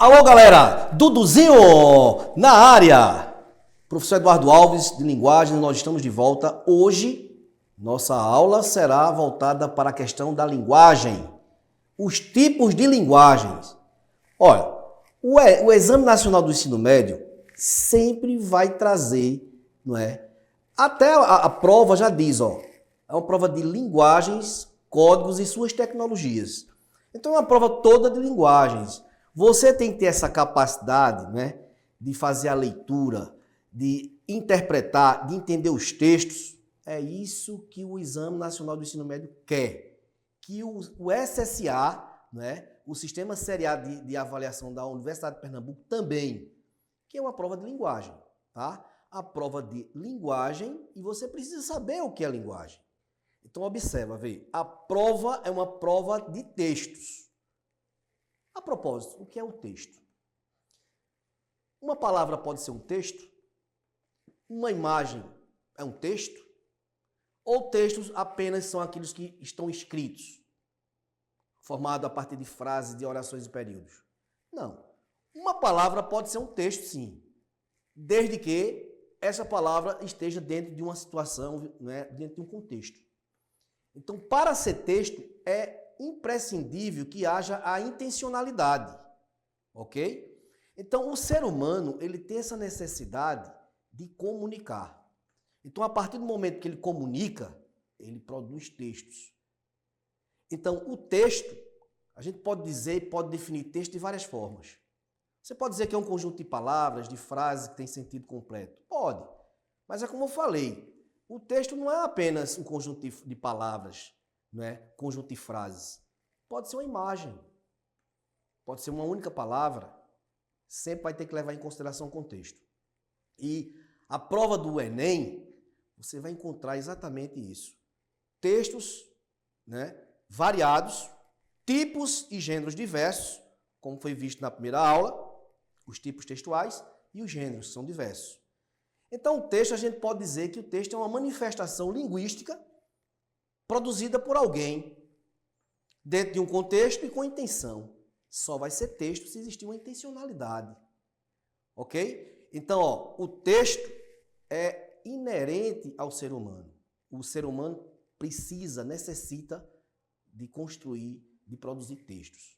Alô, galera! Duduzinho na área! Professor Eduardo Alves, de Linguagem, nós estamos de volta. Hoje, nossa aula será voltada para a questão da linguagem. Os tipos de linguagens. Olha, o Exame Nacional do Ensino Médio sempre vai trazer, não é? Até a prova já diz, ó, é uma prova de linguagens, códigos e suas tecnologias. Então é uma prova toda de linguagens. Você tem que ter essa capacidade, né, de fazer a leitura, de interpretar, de entender os textos. É isso que o Exame Nacional do Ensino Médio quer. Que o SSA, né, o Sistema Seriado de Avaliação da Universidade de Pernambuco também, que é uma prova de linguagem, tá? A prova de linguagem, e você precisa saber o que é linguagem. Então observa, vê, a prova é uma prova de textos. A propósito, o que é o texto? Uma palavra pode ser um texto? Uma imagem é um texto? Ou textos apenas são aqueles que estão escritos, formados a partir de frases, de orações e períodos? Não. Uma palavra pode ser um texto, sim, desde que essa palavra esteja dentro de uma situação, né, dentro de um contexto. Então, para ser texto, é imprescindível que haja a intencionalidade, ok? Então, o ser humano, ele tem essa necessidade de comunicar. Então, a partir do momento que ele comunica, ele produz textos. Então, o texto, a gente pode dizer, pode definir texto de várias formas. Você pode dizer que é um conjunto de palavras, de frases que tem sentido completo. Pode, mas é como eu falei, o texto não é apenas um conjunto de palavras, né? Conjunto de frases. Pode ser uma imagem, pode ser uma única palavra, sempre vai ter que levar em consideração o contexto. E a prova do Enem, você vai encontrar exatamente isso. Textos, né, variados, tipos e gêneros diversos, como foi visto na primeira aula, os tipos textuais e os gêneros são diversos. Então o texto, a gente pode dizer que o texto é uma manifestação linguística produzida por alguém, dentro de um contexto e com intenção. Só vai ser texto se existir uma intencionalidade. Ok? Então, ó, o texto é inerente ao ser humano. O ser humano precisa, necessita de construir, de produzir textos.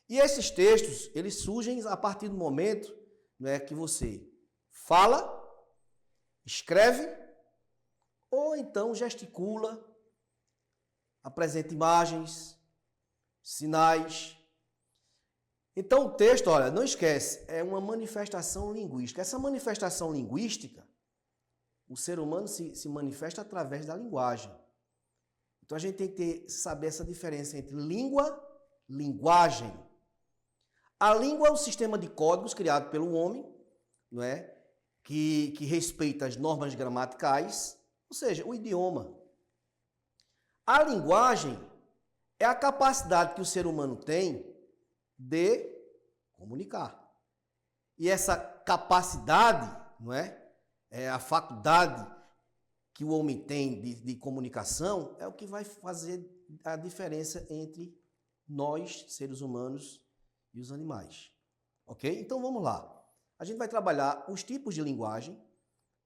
E esses textos, eles surgem a partir do momento, né, que você fala, escreve, ou então gesticula, apresenta imagens, sinais. Então o texto, olha, não esquece, é uma manifestação linguística. Essa manifestação linguística, o ser humano se manifesta através da linguagem. Então a gente tem que saber essa diferença entre língua e linguagem. A língua é um sistema de códigos criado pelo homem, não é? Que respeita as normas gramaticais, ou seja, o idioma. A linguagem é a capacidade que o ser humano tem de comunicar. E essa capacidade, não é? É a faculdade que o homem tem de comunicação, é o que vai fazer a diferença entre nós, seres humanos, e os animais. Ok? Então vamos lá. A gente vai trabalhar os tipos de linguagem,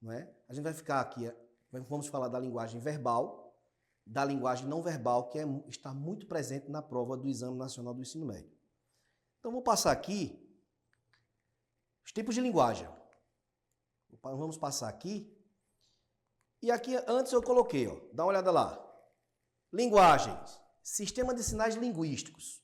não é? A gente vai ficar aqui, vamos falar da linguagem verbal, da linguagem não verbal, que está muito presente na prova do Exame Nacional do Ensino Médio. Então, vou passar aqui os tipos de linguagem. Vamos passar aqui. E aqui, antes eu coloquei, ó, dá uma olhada lá. Linguagens, sistema de sinais linguísticos.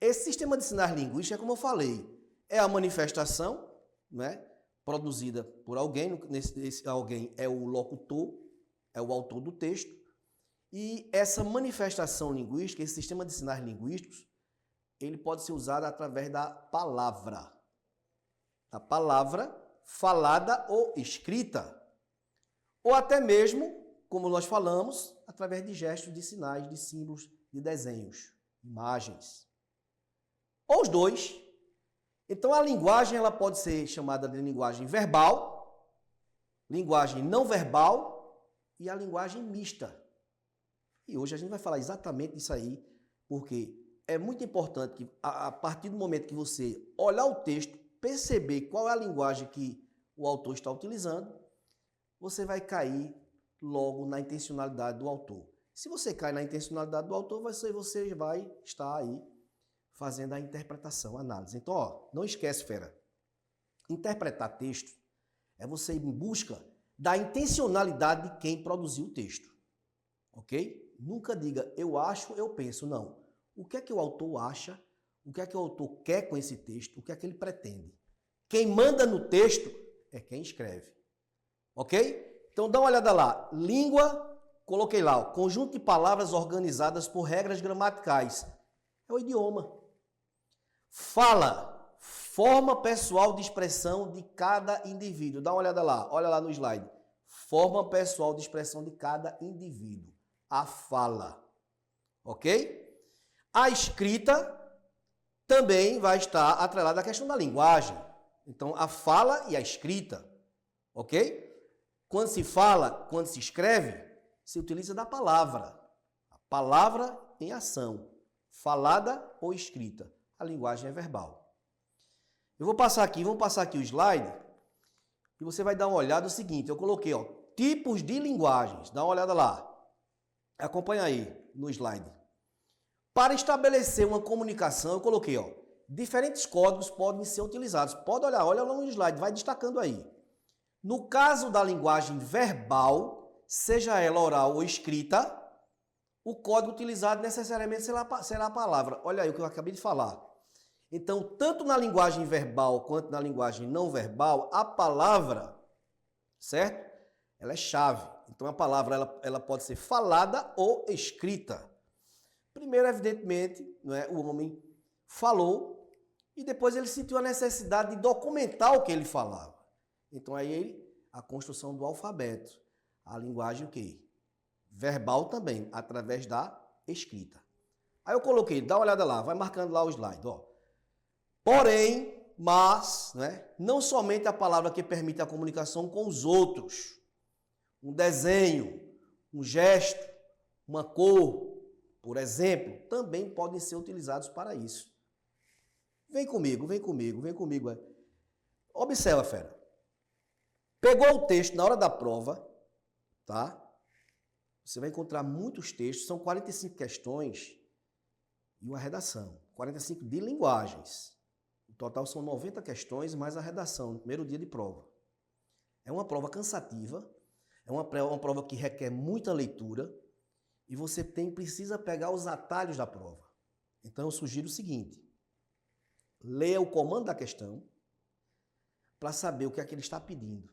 Esse sistema de sinais linguísticos é como eu falei, é a manifestação, né, produzida por alguém, esse alguém é o locutor, é o autor do texto. E essa manifestação linguística, esse sistema de sinais linguísticos, ele pode ser usado através da palavra. A palavra falada ou escrita. Ou até mesmo, como nós falamos, através de gestos, de sinais, de símbolos, de desenhos, imagens. Ou os dois. Então a linguagem ela pode ser chamada de linguagem verbal, linguagem não verbal e a linguagem mista. E hoje a gente vai falar exatamente disso aí, porque é muito importante que, a partir do momento que você olhar o texto, perceber qual é a linguagem que o autor está utilizando, você vai cair logo na intencionalidade do autor. Se você cai na intencionalidade do autor, você vai estar aí fazendo a interpretação, a análise. Então, ó, não esquece, fera. Interpretar texto é você ir em busca da intencionalidade de quem produziu o texto. Ok? Nunca diga eu acho, eu penso. Não. O que é que o autor acha? O que é que o autor quer com esse texto? O que é que ele pretende? Quem manda no texto é quem escreve. Ok? Então dá uma olhada lá. Língua, coloquei lá, ó, conjunto de palavras organizadas por regras gramaticais. É o idioma. Fala, forma pessoal de expressão de cada indivíduo. Dá uma olhada lá, olha lá no slide. Forma pessoal de expressão de cada indivíduo. A fala. Ok? A escrita também vai estar atrelada à questão da linguagem. Então, a fala e a escrita. Ok? Quando se fala, quando se escreve, se utiliza da palavra. A palavra em ação. Falada ou escrita. A linguagem é verbal. Vamos passar aqui o slide e você vai dar uma olhada no seguinte. Eu coloquei, ó, tipos de linguagens. Dá uma olhada lá. Acompanha aí no slide. Para estabelecer uma comunicação, eu coloquei, ó, diferentes códigos podem ser utilizados. Pode olhar, olha lá no slide, vai destacando aí. No caso da linguagem verbal, seja ela oral ou escrita, o código utilizado necessariamente será a palavra. Olha aí o que eu acabei de falar. Então, tanto na linguagem verbal quanto na linguagem não verbal, a palavra, certo? Ela é chave. Então, a palavra ela pode ser falada ou escrita. Primeiro, evidentemente, não é, o homem falou e depois ele sentiu a necessidade de documentar o que ele falava. Então, aí a construção do alfabeto. A linguagem o quê? Verbal também, através da escrita. Aí eu coloquei, dá uma olhada lá, vai marcando lá o slide, ó. Porém, mas, né, não somente a palavra que permite a comunicação com os outros. Um desenho, um gesto, uma cor, por exemplo, também podem ser utilizados para isso. Vem comigo. Observa, fera. Pegou o texto na hora da prova, tá? Você vai encontrar muitos textos, são 45 questões e uma redação. 45 de linguagens. O total são 90 questões, mais a redação, no primeiro dia de prova. É uma prova cansativa, é uma prova que requer muita leitura e você precisa pegar os atalhos da prova. Então eu sugiro o seguinte, leia o comando da questão para saber o que é que ele está pedindo.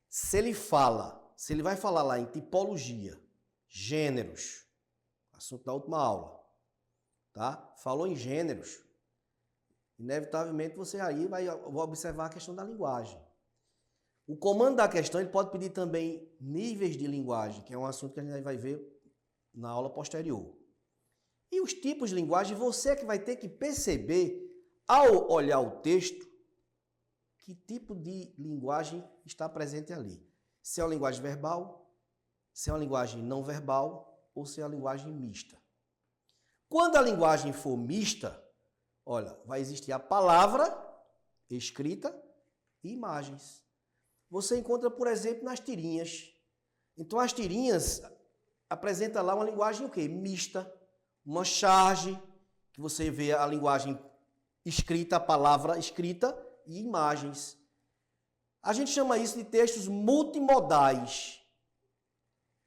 Se ele vai falar lá em tipologia, gêneros, assunto da última aula, tá? Falou em gêneros, inevitavelmente você aí vai observar a questão da linguagem. O comando da questão ele pode pedir também níveis de linguagem, que é um assunto que a gente vai ver na aula posterior. E os tipos de linguagem, você que vai ter que perceber, ao olhar o texto, que tipo de linguagem está presente ali. Se é uma linguagem verbal, se é uma linguagem não verbal ou se é uma linguagem mista. Quando a linguagem for mista, olha, vai existir a palavra escrita e imagens. Você encontra, por exemplo, nas tirinhas. Então, as tirinhas apresentam lá uma linguagem o quê? Mista, uma charge, que você vê a linguagem escrita, a palavra escrita e imagens. A gente chama isso de textos multimodais.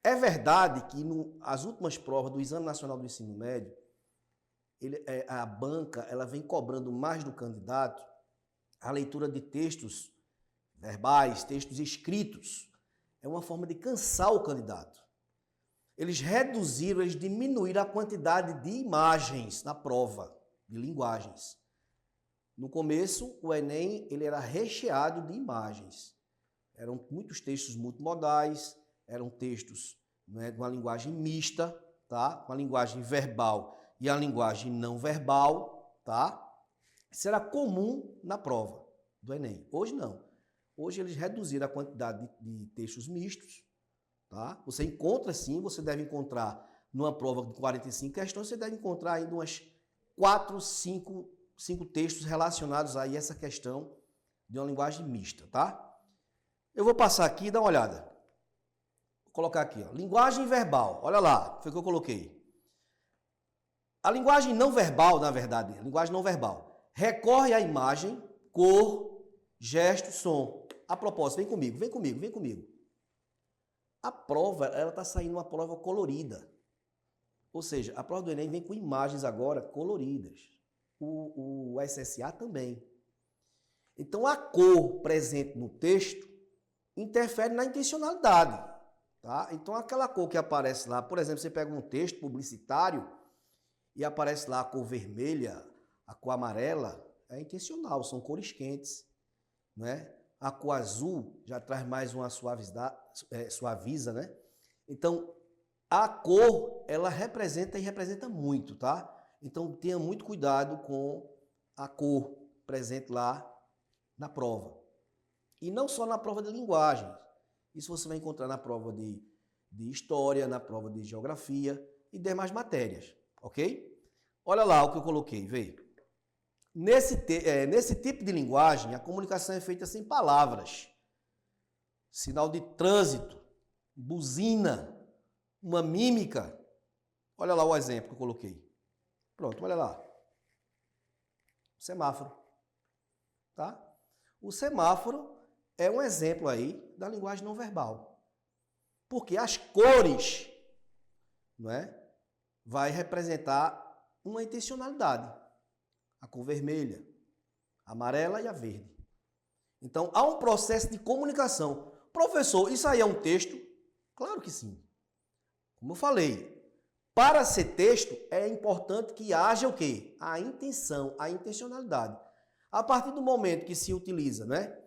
É verdade que nas últimas provas do Exame Nacional do Ensino Médio, a banca ela vem cobrando mais do candidato a leitura de textos verbais, textos escritos. É uma forma de cansar o candidato. Eles diminuíram a quantidade de imagens na prova, de linguagens. No começo, o Enem ele era recheado de imagens. Eram muitos textos multimodais, eram textos, né, de uma linguagem mista, tá? Uma linguagem verbal e a linguagem não verbal, tá? Isso era comum na prova do Enem. Hoje não. Hoje eles reduziram a quantidade de textos mistos, tá? Você encontra sim, você deve encontrar numa prova de 45 questões, você deve encontrar ainda umas 4, 5 textos relacionados aí a essa questão de uma linguagem mista, tá? Eu vou passar aqui e dar uma olhada. Vou colocar aqui, ó, linguagem verbal. Olha lá, foi o que eu coloquei. A linguagem não verbal, na verdade, a linguagem não verbal, recorre à imagem, cor, gesto, som. A propósito, vem comigo, vem comigo, vem comigo. A prova, ela está saindo uma prova colorida. Ou seja, a prova do Enem vem com imagens agora coloridas. O SSA também. Então, a cor presente no texto interfere na intencionalidade. Tá? Então, aquela cor que aparece lá, por exemplo, você pega um texto publicitário e aparece lá a cor vermelha, a cor amarela, é intencional, são cores quentes. Né? A cor azul já traz mais uma suaviza, né? Então, a cor, ela representa e representa muito, tá? Então, tenha muito cuidado com a cor presente lá na prova. E não só na prova de linguagem. Isso você vai encontrar na prova de história, na prova de geografia e demais matérias, ok? Olha lá o que eu coloquei, vê. Nesse tipo de linguagem, a comunicação é feita sem palavras. Sinal de trânsito, buzina, uma mímica. Olha lá o exemplo que eu coloquei. Pronto, olha lá. Semáforo. Tá? O semáforo é um exemplo aí da linguagem não verbal. Porque as cores, não é, vai representar uma intencionalidade. A cor vermelha, a amarela e a verde. Então, há um processo de comunicação. Professor, isso aí é um texto? Claro que sim. Como eu falei, para ser texto, é importante que haja o quê? A intenção, a intencionalidade. A partir do momento que se utiliza, né,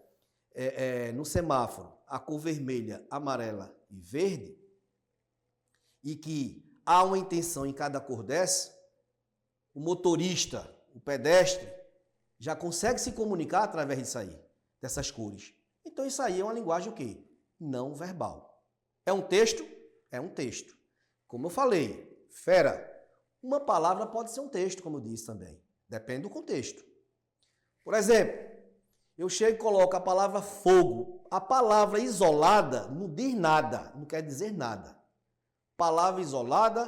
no semáforo, a cor vermelha, amarela e verde, e que há uma intenção em cada cor dessa, o motorista, o pedestre, já consegue se comunicar através disso aí, dessas cores. Então isso aí é uma linguagem o quê? Não verbal. É um texto? É um texto. Como eu falei, fera, uma palavra pode ser um texto, como eu disse também. Depende do contexto. Por exemplo, eu chego e coloco a palavra fogo. A palavra isolada não diz nada, não quer dizer nada. Palavra isolada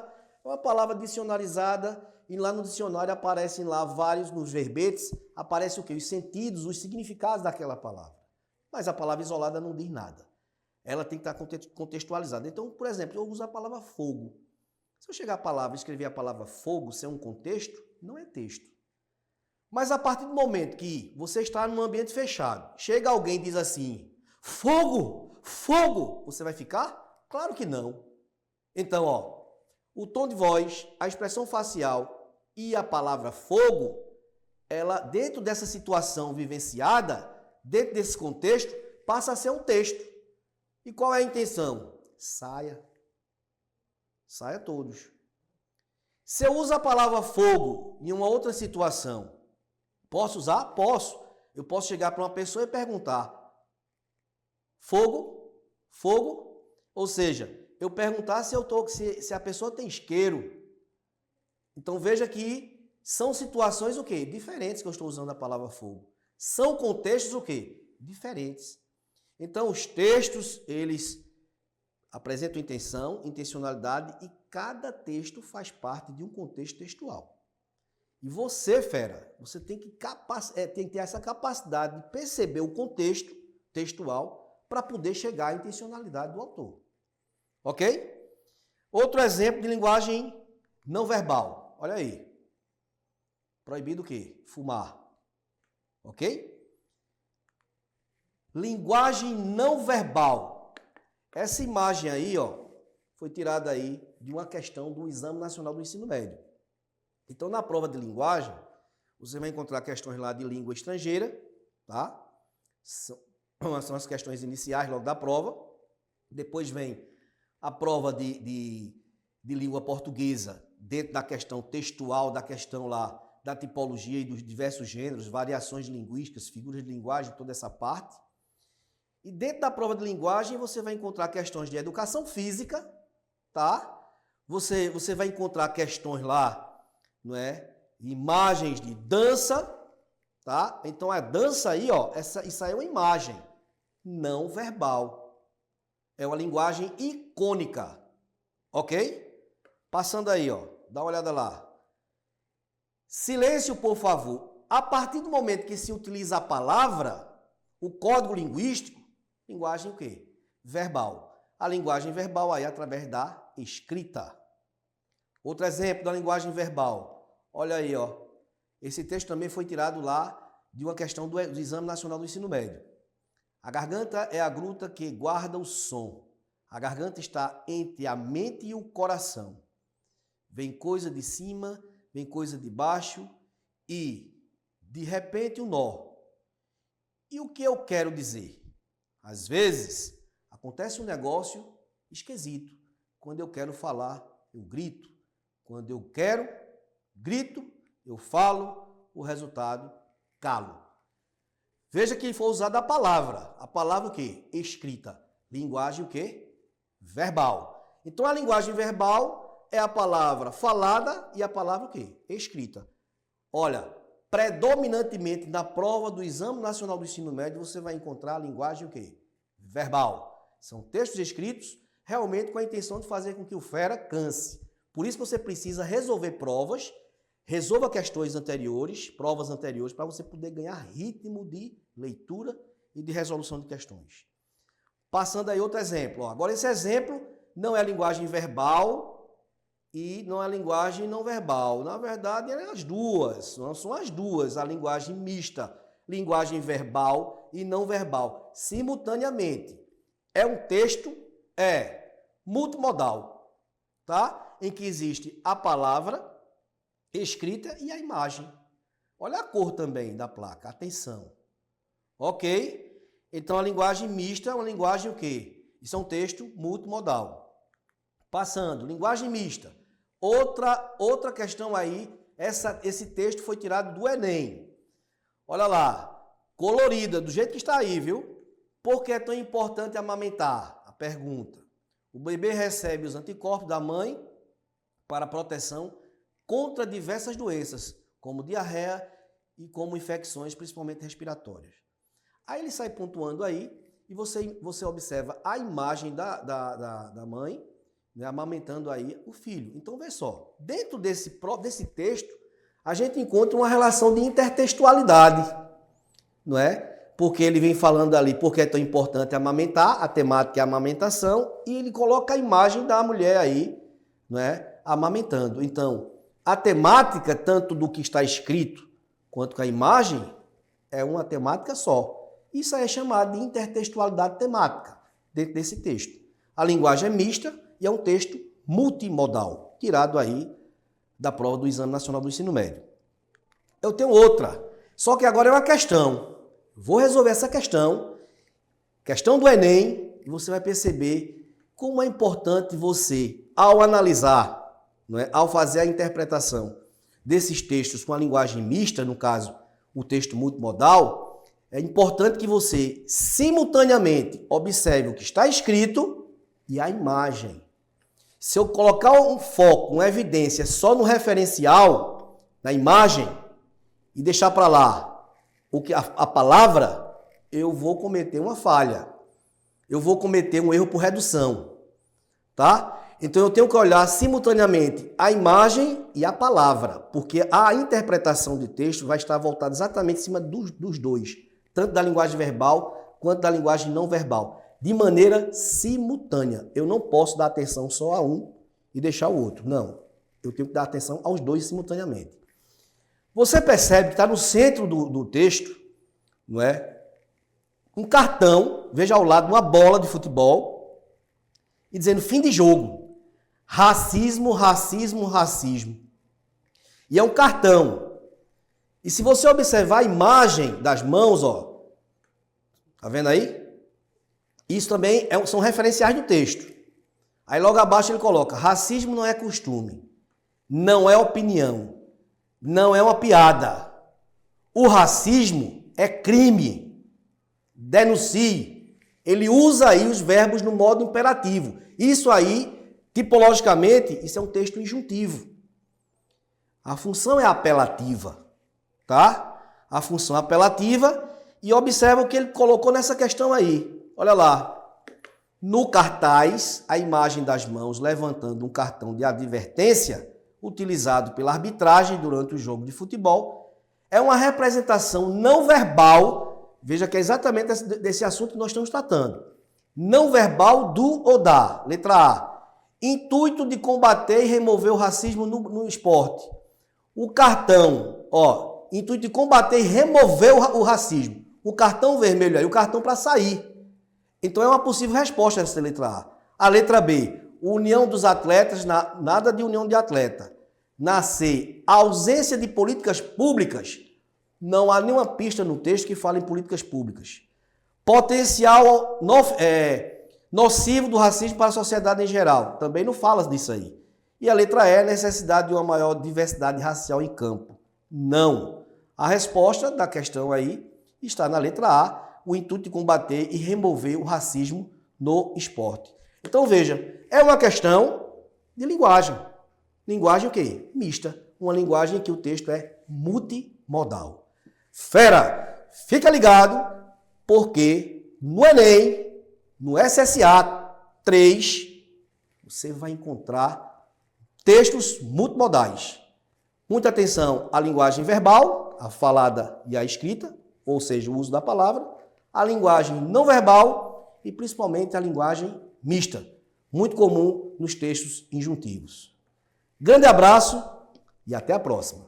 é uma palavra dicionarizada e lá no dicionário aparecem lá vários, nos verbetes, aparece o quê? Os sentidos, os significados daquela palavra. Mas a palavra isolada não diz nada. Ela tem que estar contextualizada. Então, por exemplo, eu uso a palavra fogo. Se eu chegar a palavra e escrever a palavra fogo sem um contexto, não é texto. Mas a partir do momento que você está num ambiente fechado, chega alguém e diz assim, fogo, fogo, você vai ficar? Claro que não. Então, ó, o tom de voz, a expressão facial e a palavra fogo, ela, dentro dessa situação vivenciada, dentro desse contexto, passa a ser um texto. E qual é a intenção? Saia. Saia todos. Se eu uso a palavra fogo em uma outra situação, posso usar? Posso. Eu posso chegar para uma pessoa e perguntar, fogo? Fogo? Ou seja, eu perguntar se a pessoa tem isqueiro. Então veja que são situações o quê? Diferentes que eu estou usando a palavra fogo. São contextos o quê? Diferentes. Então os textos, eles apresentam intenção, intencionalidade e cada texto faz parte de um contexto textual. E você, fera, você tem que ter essa capacidade de perceber o contexto textual para poder chegar à intencionalidade do autor. Ok? Outro exemplo de linguagem não verbal. Olha aí. Proibido o quê? Fumar. Ok? Linguagem não verbal. Essa imagem aí, ó, foi tirada aí de uma questão do Exame Nacional do Ensino Médio. Então, na prova de linguagem, você vai encontrar questões lá de língua estrangeira, tá? São as questões iniciais logo da prova. Depois vem a prova de língua portuguesa, dentro da questão textual, da questão lá da tipologia e dos diversos gêneros, variações linguísticas, figuras de linguagem, toda essa parte. E dentro da prova de linguagem você vai encontrar questões de educação física, tá? Você vai encontrar questões lá, não é? imagens de dança, tá? Então a dança aí, ó, isso aí é uma imagem não verbal. É uma linguagem icônica, ok? Passando aí, ó, dá uma olhada lá. Silêncio, por favor. A partir do momento que se utiliza a palavra, o código linguístico, linguagem o quê? Verbal. A linguagem verbal aí através da escrita. Outro exemplo da linguagem verbal. Olha aí, ó. Esse texto também foi tirado lá de uma questão do Exame Nacional do Ensino Médio. A garganta é a gruta que guarda o som. A garganta está entre a mente e o coração. Vem coisa de cima, vem coisa de baixo e, de repente, um nó. E o que eu quero dizer? Às vezes, acontece um negócio esquisito. Quando eu quero falar, eu grito. Quando eu quero, grito, eu falo, o resultado, calo. Veja que foi usada a palavra. A palavra o quê? Escrita. Linguagem o quê? Verbal. Então, a linguagem verbal é a palavra falada e a palavra o quê? Escrita. Olha, predominantemente na prova do Exame Nacional do Ensino Médio, você vai encontrar a linguagem o quê? Verbal. São textos escritos realmente com a intenção de fazer com que o fera canse. Por isso que você precisa resolver provas, resolva questões anteriores, provas anteriores, para você poder ganhar ritmo de leitura e de resolução de questões. Passando aí outro exemplo. Agora esse exemplo não é a linguagem verbal e não é a linguagem não verbal. Na verdade, é as duas. São as duas, a linguagem mista, linguagem verbal e não verbal, simultaneamente. É um texto, multimodal, tá? Em que existe a palavra escrita e a imagem. Olha a cor também da placa, atenção. Ok? Então a linguagem mista é uma linguagem o quê? Isso é um texto multimodal. Passando, linguagem mista. Outra questão aí, esse texto foi tirado do Enem. Olha lá, colorida, do jeito que está aí, viu? Por que é tão importante amamentar? A pergunta. O bebê recebe os anticorpos da mãe para proteção contra diversas doenças, como diarreia e como infecções, principalmente respiratórias. Aí ele sai pontuando aí e você observa a imagem da mãe, né, amamentando aí o filho. Então, vê só, dentro desse texto, a gente encontra uma relação de intertextualidade, não é? Porque ele vem falando ali porque é tão importante amamentar, a temática é a amamentação, e ele coloca a imagem da mulher aí, não é? Amamentando. Então, a temática, tanto do que está escrito quanto com a imagem, é uma temática só. Isso aí é chamado de intertextualidade temática, dentro desse texto. A linguagem é mista e é um texto multimodal, tirado aí da prova do Exame Nacional do Ensino Médio. Eu tenho outra, só que agora é uma questão. Vou resolver essa questão do Enem, e você vai perceber como é importante você, ao analisar, não é, ao fazer a interpretação desses textos com a linguagem mista, no caso, o texto multimodal, é importante que você simultaneamente observe o que está escrito e a imagem. Se eu colocar um foco, uma evidência só no referencial, na imagem, e deixar para lá a palavra, eu vou cometer uma falha. Eu vou cometer um erro por redução. Tá? Então eu tenho que olhar simultaneamente a imagem e a palavra, porque a interpretação de texto vai estar voltada exatamente em cima dos dois, tanto da linguagem verbal quanto da linguagem não verbal, de maneira simultânea. Eu não posso dar atenção só a um e deixar o outro. Não, eu tenho que dar atenção aos dois simultaneamente. Você percebe que está no centro do texto, não é? Um cartão, veja ao lado, uma bola de futebol, e dizendo fim de jogo. Racismo, racismo, racismo. E é um cartão. E se você observar a imagem das mãos, ó, tá vendo aí? Isso também são referenciais do texto. Aí logo abaixo ele coloca, racismo não é costume, não é opinião, não é uma piada. O racismo é crime. Denuncie. Ele usa aí os verbos no modo imperativo. Isso aí, tipologicamente, isso é um texto injuntivo. A função é apelativa, tá? A função é apelativa e observa o que ele colocou nessa questão aí. Olha lá. No cartaz, a imagem das mãos levantando um cartão de advertência utilizado pela arbitragem durante o jogo de futebol é uma representação não verbal, veja que é exatamente desse assunto que nós estamos tratando. Não verbal do ou da. Letra A. Intuito de combater e remover o racismo no esporte. O cartão, intuito de combater e remover o racismo. O cartão vermelho aí, o cartão para sair. Então é uma possível resposta essa letra A. A letra B, união dos atletas, nada de união de atleta. Na C, ausência de políticas públicas. Não há nenhuma pista no texto que fale em políticas públicas. Potencial nocivo do racismo para a sociedade em geral. Também não fala disso aí. E a letra E, necessidade de uma maior diversidade racial em campo. Não. A resposta da questão aí está na letra A, o intuito de combater e remover o racismo no esporte. Então veja, é uma questão de linguagem. Linguagem o quê? Mista. Uma linguagem em que o texto é multimodal. Fera, fica ligado, porque no Enem, no SSA 3, você vai encontrar textos multimodais. Muita atenção à linguagem verbal, a falada e a escrita, ou seja, o uso da palavra, a linguagem não verbal e principalmente a linguagem mista, muito comum nos textos injuntivos. Grande abraço e até a próxima.